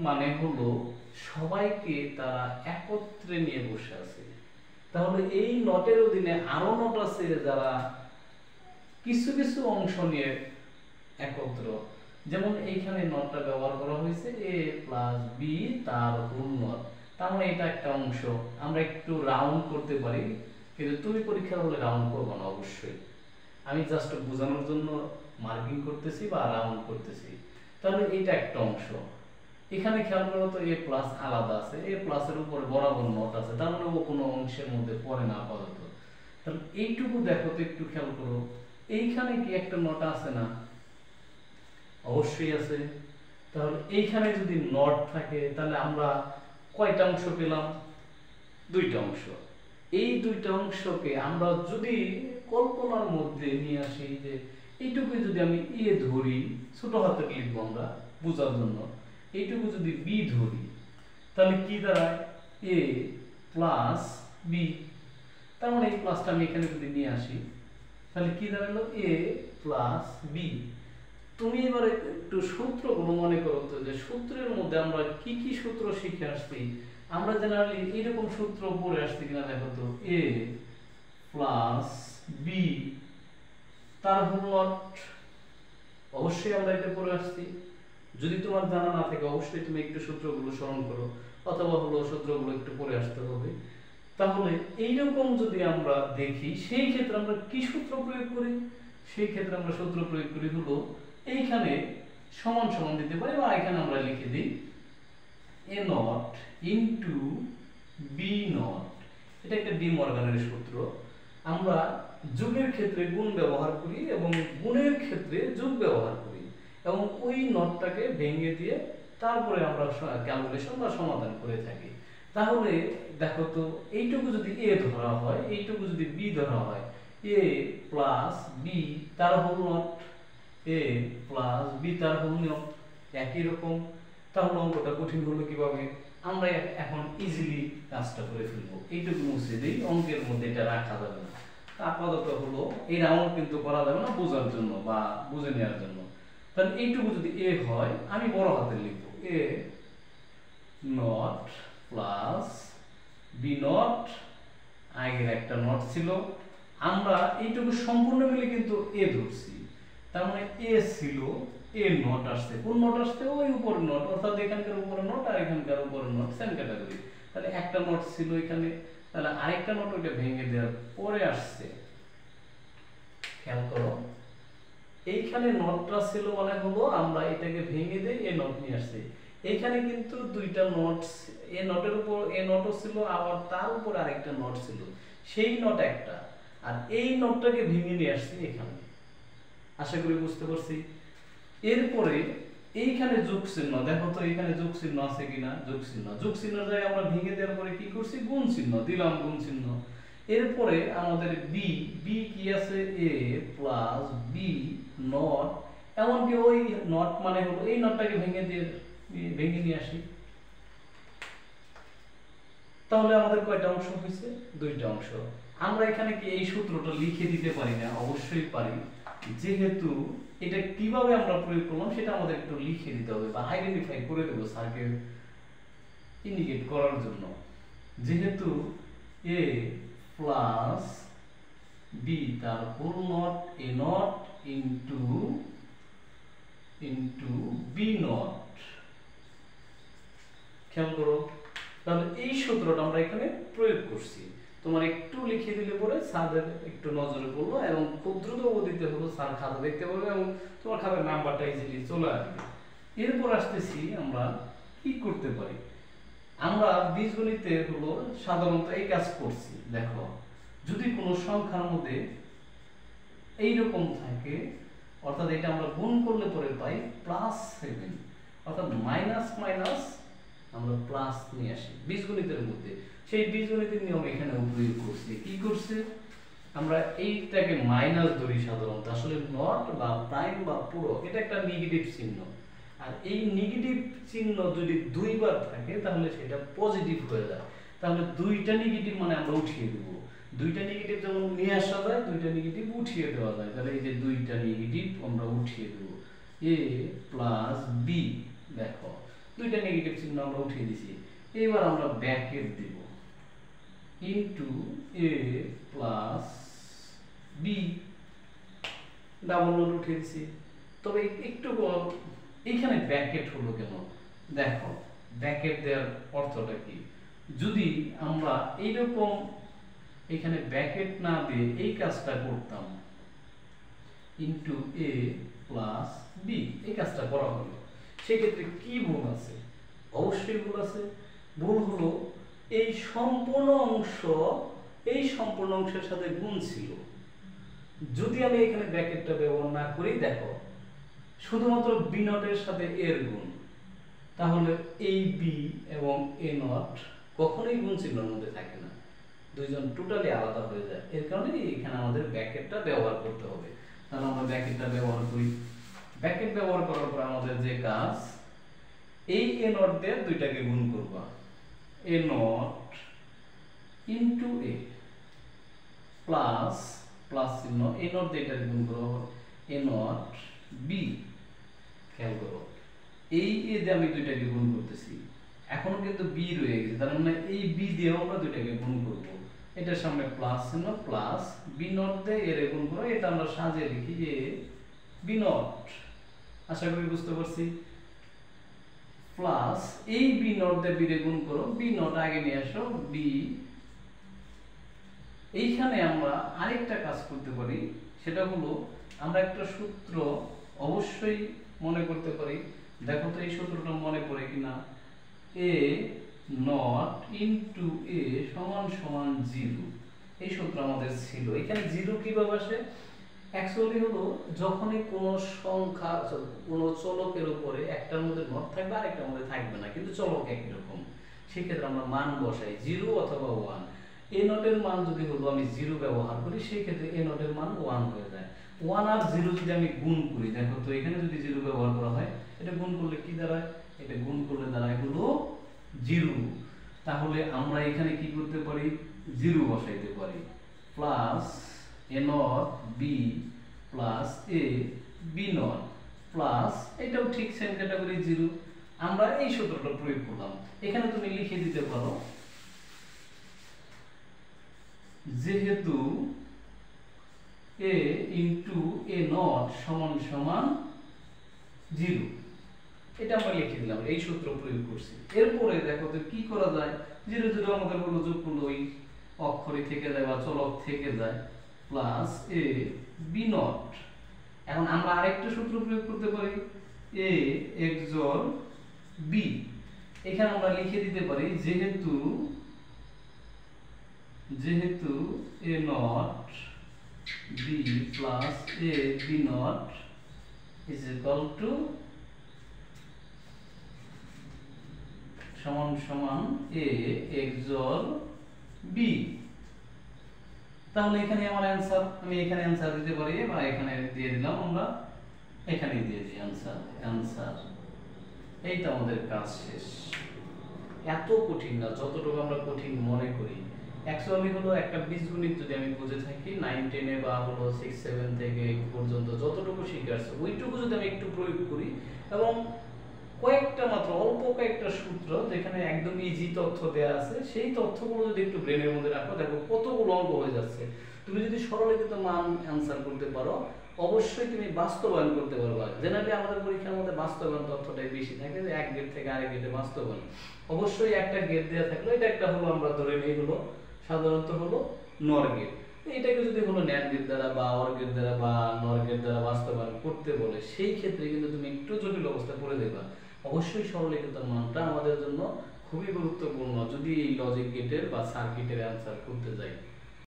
মানে হলো সবাইকে তারা একত্রে নিয়ে বসে আছে। তাহলে এই নটের অধীনে আরো নট আছে যারা কিছু কিছু অংশ নিয়ে একত্র। যেমন এইখানে নটটা ব্যবহার করা হয়েছে a প্লাস বি তার হোল নট, তার মানে এটা একটা অংশ। আমরা একটু রাউন্ড করতে পারি, কিন্তু তুমি পরীক্ষার হলে রাউন্ড করবো না অবশ্যই। আমি জাস্ট বোঝানোর জন্য মার্কিং করতেছি বা রাউন্ড করতেছি। তাহলে এটা একটা অংশ। এখানে খেয়াল করো তো এ প্লাস আলাদা আছে, এ প্লাসের উপরে বরাবর নট আছে, তার মানে ও কোনো অংশের মধ্যে পড়ে না আপাতত। তাহলে এইটুকু দেখো তো, একটু খেয়াল করো, এইখানে কি একটা নট আছে না? অবশ্যই আছে। তাহলে এইখানে যদি নট থাকে তাহলে আমরা কয়টা অংশ পেলাম? দুইটা অংশ। এই দুইটা অংশকে আমরা যদি কল্পনার মধ্যে নিয়ে আসি, যে এইটুকু যদি আমি এ ধরি, ছোট হাতে লিখবো আমরা বোঝার জন্য, এইটুকু যদি বি ধরি, তাহলে কি দাঁড়ায়? এ প্লাস বি। তার মানে এই প্লাসটা আমি এখানে যদি নিয়ে আসি, তাহলে কি দাঁড়ালো? এ প্লাস বি। তুমি এবারে একটু সূত্রগুলো মনে করো তো, যে সূত্রের মধ্যে আমরা কি কি সূত্র শিখে আসছি। আমরা জেনারেলি এরকম সূত্র পড়ে আসছি কিনা দেখো তো, এ প্লাস বি তার হোল নট। অবশ্যই আমরা এটা পড়ে আসছি। যদি তোমার জানা না থাকে অবশ্যই তুমি একটু সূত্রগুলো স্মরণ করো, অথবা হলো সূত্রগুলো একটু পড়ে আসতে হবে। তাহলে এইরকম যদি আমরা দেখি, সেই ক্ষেত্রে আমরা কি সূত্র প্রয়োগ করি? সেই ক্ষেত্রে আমরা সূত্র প্রয়োগ করি হলো, এইখানে সমান সমান দিতে পারি, বা এখানে আমরা লিখে দিই এ নট ইনটু বি নট। এটা একটা ডি মর্গানের সূত্র। আমরা যোগের ক্ষেত্রে গুণ ব্যবহার করি এবং গুণের ক্ষেত্রে যোগ ব্যবহার করি, এবং ওই নটটাকে ভেঙে দিয়ে তারপরে আমরা ক্যালকুলেশন বা সমাধান করে থাকি। তাহলে দেখো তো, এইটুকু যদি এ ধরা হয়, এইটুকু যদি বি ধরা হয়, এ প্লাস বি তার whole not, A plus B তার হোল নট, একই রকম। তাহলে অঙ্কটা কঠিন হলো কিভাবে? আমরা এখন ইজিলি কাজটা করে ফেলবো। এইটুকু মুছে দিই, অঙ্কের মধ্যে এটা রাখা যাবে না। আপাতত হলো এই রাউন্ড কিন্তু করা যাবে না, বোঝার জন্য বা বুঝে নেওয়ার জন্য। তাহলে এইটুকু যদি এ হয়, আমি বড় হাতে লিখবো, এ নট প্লাস বি নট, আগের একটা নট ছিল, আমরা এইটুকু সম্পূর্ণ মিলে কিন্তু এ ধরছি। তার মানে এ ছিল, এ নট আসছে, কোন নট আসছে? ওই উপর নট, অর্থাৎ এখানকার উপরে নট আর এখানকার উপরে নট সেম ক্যাটাগরি। তাহলে একটা নট ছিল এখানে, তাহলে আরেকটা নট ওইটা ভেঙে দেওয়ার পরে আসছে। খেয়াল করো, এইখানে নটটা ছিল মানে হলো আমরা এটাকে ভেঙে দিয়ে এ নট নিয়ে আসছি। এইখানে কিন্তু দুইটা নট, এ নটের উপর এ নটও ছিল, আবার তার উপর আরেকটা নট ছিল, সেই নট একটা, আর এই নটটাকে ভেঙে নিয়ে আসছি এখানে। আশা করি বুঝতে পারছি। এরপরে এইখানে যোগ চিহ্ন, দেখো তো এখানে যোগ চিহ্ন আছে কিনা? যোগ চিহ্ন, যোগ চিহ্ন জায়গায় আমরা ভেঙে দেওয়ার পরে কি করছি? গুণ চিহ্ন দিলাম, গুণ চিহ্ন। এরপরে আমাদের বি, বি কি আছে? এ প্লাস বি নট, এমনকি ওই নট মানে হলো এই নটটাকে ভেঙে নিয়ে আসি। তাহলে আমাদের কয়টা অংশ হয়েছে? দুইটা অংশ। আমরা এখানে কি এই সূত্রটা লিখে দিতে পারি না? অবশ্যই পারি। যেহেতু এটা কিভাবে আমরা প্রয়োগ করলাম সেটা আমাদের একটু লিখে দিতে হবে বা আইডেন্টিফাই করে দেবো স্যারকে ইন্ডিকেট করার জন্য। যেহেতু এ প্লাস বি তার whole not, A not into B not. খেয়াল করো, তাহলে এই সূত্রটা আমরা এখানে প্রয়োগ করছি। তোমার একটু লিখে দিলে পরে স্যারের একটু নজরে পড়লো, এবং খুব দ্রুত গতিতে হলো স্যার খাতা দেখতে পারবে এবং তোমার খাতার নাম্বারটা ইজিলি চলে আসবে। এরপর আসতেছি আমরা কি করতে পারি। আমরা বীজগণিতে হলো সাধারণত এই কাজ করছি। দেখো, যদি কোনো সংখ্যার মধ্যে এইরকম থাকে, অর্থাৎ এটা আমরা গুণ করলে পরে পাই +7, অর্থাৎ মাইনাস মাইনাস আমরা প্লাস নিয়ে আসি বীজগণিতের মধ্যে। সেই বীজগণিতের নিয়ম এখানে প্রয়োগ করছি। কি করছে? আমরা এইটাকে মাইনাস ধরি সাধারণত, আসলে নট বা প্রাইম বা পুরো, এটা একটা নেগেটিভ চিহ্ন। আর এই নেগেটিভ চিহ্ন যদি দুইবার থাকে তাহলে সেটা পজিটিভ হয়ে যায়। তাহলে দুইটা নেগেটিভ মানে আমরা উঠিয়ে দেব। দুইটা নেগেটিভ যেমন নিয়ে আসা যায়, দুইটা নেগেটিভ উঠিয়ে দেওয়া যায়। তাহলে এই যে দুইটা নেগেটিভ আমরা উঠিয়ে দেব, এ প্লাস বি। দেখো, দুইটা নেগেটিভ চিহ্ন আমরা উঠিয়ে দিছি। এবার আমরা ব্র্যাকেট দিব into a plus b, double not উঠিয়ে দিছি। তবে একটু এইখানে ব্র্যাকেট হলো কেন দেখো, ব্র্যাকেট দেওয়ার অর্থটা কি, যদি আমরা এইরকম এখানে ব্র্যাকেট না দিয়ে এই কাজটা করতাম ইনটু a প্লাস b, এই কাজটা করা হলো, সেক্ষেত্রে কি ভুল আছে? অবশ্যই ভুল আছে। ভুল হলো এই সম্পূর্ণ অংশের সাথে গুণ ছিল। যদি আমি এখানে ব্র্যাকেটটা ব্যবহার না করি, দেখো শুধুমাত্র বি নটের সাথে এর গুণ, তাহলে এই বি এবং এ নট কখনোই গুণ চিহ্নের মধ্যে থাকে না, দুইজন টোটালি আলাদা হয়ে যায়। এর কারণে এখানে আমাদের ব্র্যাকেটটা ব্যবহার করতে হবে। তাহলে আমরা ব্র্যাকেটটা ব্যবহার করি। ব্র্যাকেট ব্যবহার করার পর আমাদের যে কাজ, এই এ নট দিয়ে দুইটাকে গুণ করব, A not into A plus plus চিহ্ন, এ নট দিয়ে এটাকে গুণ করব, এ নট বি। খেয়াল করো, এই এ দিয়ে আমি দুইটাকে গুণ করতেছি, এখনো কিন্তু বি রয়ে গেছে, তার মানে এই বি দিয়েও আমরা দুইটাকে গুণ করব। এটার সামনে প্লাস চিহ্ন, প্লাস বি নট দিয়ে এর গুণ করো, এটা আমরা সাজিয়ে লিখি এ বি নট। আশা করি বুঝতে পারছি। প্লাস এই বি নট দিয়ে বি রে গুণ করো, বি নট আগে নিয়ে আসো, বি। এইখানে আমরা আরেকটা কাজ করতে পারি, সেটা হলো আমরা একটা সূত্র অবশ্যই মনে করতে পারি। দেখো তো এই সূত্রটা মনে পড়ে কিনা, এ নট ইনটু এ সমান সমান 0। এই সূত্র আমাদের ছিল। এখানে 0 কিভাবে আসে? অ্যাকচুয়ালি হলো যখনই কোনো সংখ্যা, কোনো চলকের উপরে একটার মধ্যে নট থাকবে আর একটার মধ্যে থাকবে না, কিন্তু চলক একই রকম, সেক্ষেত্রে আমরা মান বসাই 0 অথবা 1। এ নটের মান যদি হলো আমি 0 ব্যবহার করি, সেই ক্ষেত্রে এ নটের মান 1 হয়ে যায়। 1 আর 0 যদি আমি গুণ করি, দেখো তো এখানে যদি 0 ব্যবহার করা হয়, এটা গুণ করলে কি দাঁড়ায়? এটা গুণ করলে দাঁড়ায় হলো 0। তাহলে আমরা এখানে কি করতে পারি? 0 বসাইতে পারি, plus A not B plus A B not plus, এটাও ঠিক সেম ক্যাটাগরি 0। আমরা এই সূত্রটা প্রয়োগ করলাম। এখানে তুমি লিখে দিতে পারো, যেহেতু a ইনটু এ নট সমান সমান 0, এটা আমরা লিখে দিলাম, এই সূত্র প্রয়োগ করছি। এরপরে দেখো তো কি করা যায়, 0 0 আমাদের হলো যোগ করলে ওই অক্ষরই থেকে যায় বা চলক থেকে যায়, প্লাস এ বি নট। এখন আমরা আরেকটা সূত্র প্রয়োগ করতে পারি, a XOR b। এখানে আমরা লিখে দিতে পারি, যেহেতু a not b plus a b not is equal to সমান সমান a XOR b। তাহলে এখানে আমার অ্যানসার, আমি এখানে অ্যানসার দিতে পারি বা এখানে দিয়ে দিলাম, আমরা এখানে দিয়ে দিই অ্যানসার। এই তো আমাদের কাজ শেষ। এত কঠিন না, যতটুকু আমরা কঠিন মনে করি। অ্যাকচুয়ালি হলো একটা বীজগণিত যদি আমি বুঝে থাকি 9 10 এ বা হলো 6 7 থেকে 8 পর্যন্ত যতটুকু শিখে আসছে, ওইটুকু যদি আমি একটু প্রয়োগ করি এবং কয়েকটা মাত্র অল্প কয়েকটা সূত্র যেখানে একদম ইজি তথ্য দেয়া আছে, সেই তথ্যগুলো যদি একটু ব্রেনের মধ্যে রাখো, দেখো কতগুলো অঙ্ক হয়ে যাচ্ছে। তুমি যদি সরলীকৃত মান অ্যানসার করতে পারো, অবশ্যই তুমি বাস্তবায়ন করতে পারবা। জেনারেলি আমাদের পরীক্ষার মধ্যে বাস্তবায়ন তথ্যটাই বেশি থাকে, যে এক গেট থেকে আরেক গেটে বাস্তবায়ন। অবশ্যই একটা গেট দেওয়া থাকলে এটা একটা হলো, আমরা ধরে নিই হলো সাধারণত হলো নর গেট। এটাকে যদি হলো ন্যান্ড গেট দ্বারা বা অর গেট দ্বারা বা নর গেট দ্বারা বাস্তবায়ন করতে বলে, সেই ক্ষেত্রে কিন্তু তুমি একটু জটিল অবস্থা পড়ে দেবা। অবশ্যই সরলীকৃত মানটা আমাদের জন্য খুবই গুরুত্বপূর্ণ যদি এই লজিক গেটের বা সার্কিটের অ্যানসার করতে যাই।